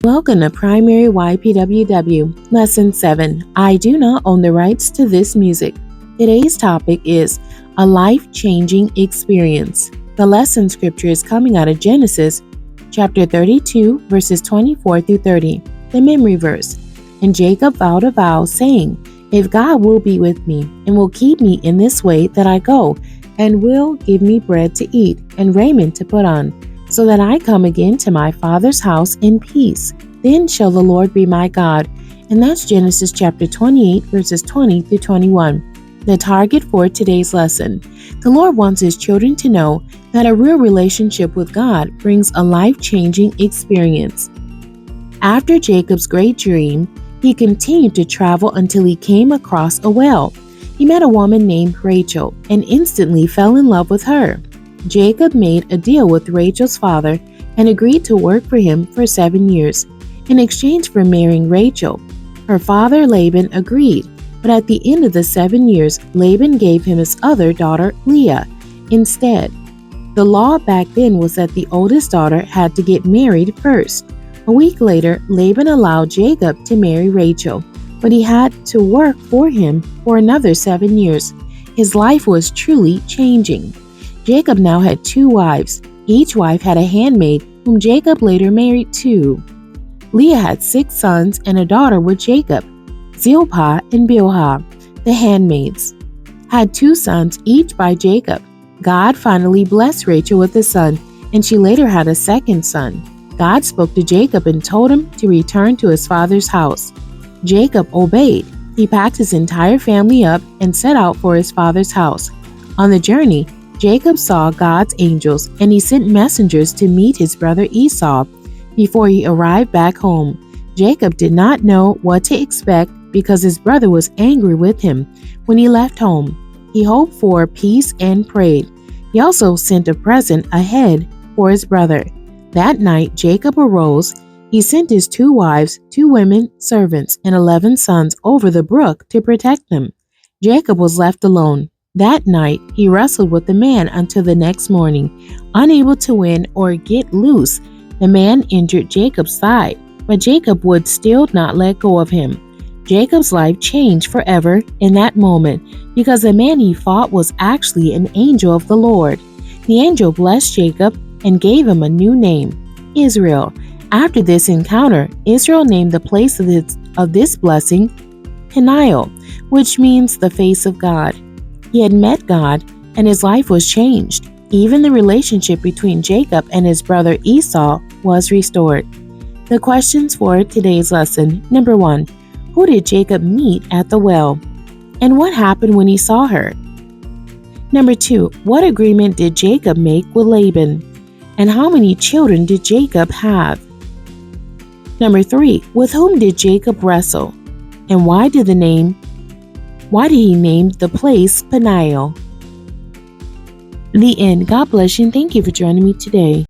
Welcome to Primary ypww, Lesson 7. I do not own the rights to this music. Today's topic is a life-changing experience. The lesson scripture is coming out of Genesis chapter 32, verses 24 through 30. The memory verse. And Jacob vowed a vow, saying, If God will be with me, and will keep me in this way that I go, and will give me bread to eat, and raiment to put on, so that I come again to my father's house in peace. Then shall the Lord be my God. And that's Genesis chapter 28, verses 20 through 21. The target for today's lesson. The Lord wants His children to know that a real relationship with God brings a life-changing experience. After Jacob's great dream, he continued to travel until he came across a well. He met a woman named Rachel and instantly fell in love with her. Jacob made a deal with Rachel's father and agreed to work for him for 7 years. In exchange for marrying Rachel, her father Laban agreed, but at the end of the 7 years, Laban gave him his other daughter Leah instead. The law back then was that the oldest daughter had to get married first. A week later, Laban allowed Jacob to marry Rachel, but he had to work for him for another 7 years. His life was truly changing. Jacob now had 2 wives. Each wife had a handmaid whom Jacob later married too. Leah had 6 sons and a daughter with Jacob. Zilpah and Bilhah, the handmaids, had 2 sons each by Jacob. God finally blessed Rachel with a son, and she later had a second son. God spoke to Jacob and told him to return to his father's house. Jacob obeyed. He packed his entire family up and set out for his father's house. On the journey, Jacob saw God's angels, and he sent messengers to meet his brother Esau. Before he arrived back home, Jacob did not know what to expect because his brother was angry with him. When he left home, he hoped for peace and prayed. He also sent a present ahead for his brother. That night, Jacob arose. He sent his 2 wives, 2 women servants, and 11 sons over the brook to protect them. Jacob was left alone. That night, he wrestled with the man until the next morning. Unable to win or get loose, the man injured Jacob's thigh, but Jacob would still not let go of him. Jacob's life changed forever in that moment because the man he fought was actually an angel of the Lord. The angel blessed Jacob and gave him a new name, Israel. After this encounter, Israel named the place of this blessing Peniel, which means the face of God. He had met God, and his life was changed. Even the relationship between Jacob and his brother Esau was restored. The questions for today's lesson. Number 1. Who did Jacob meet at the well? And what happened when he saw her? Number 2. What agreement did Jacob make with Laban? And how many children did Jacob have? Number 3. With whom did Jacob wrestle? And why did he name the place Peniel? The end. God bless you and thank you for joining me today.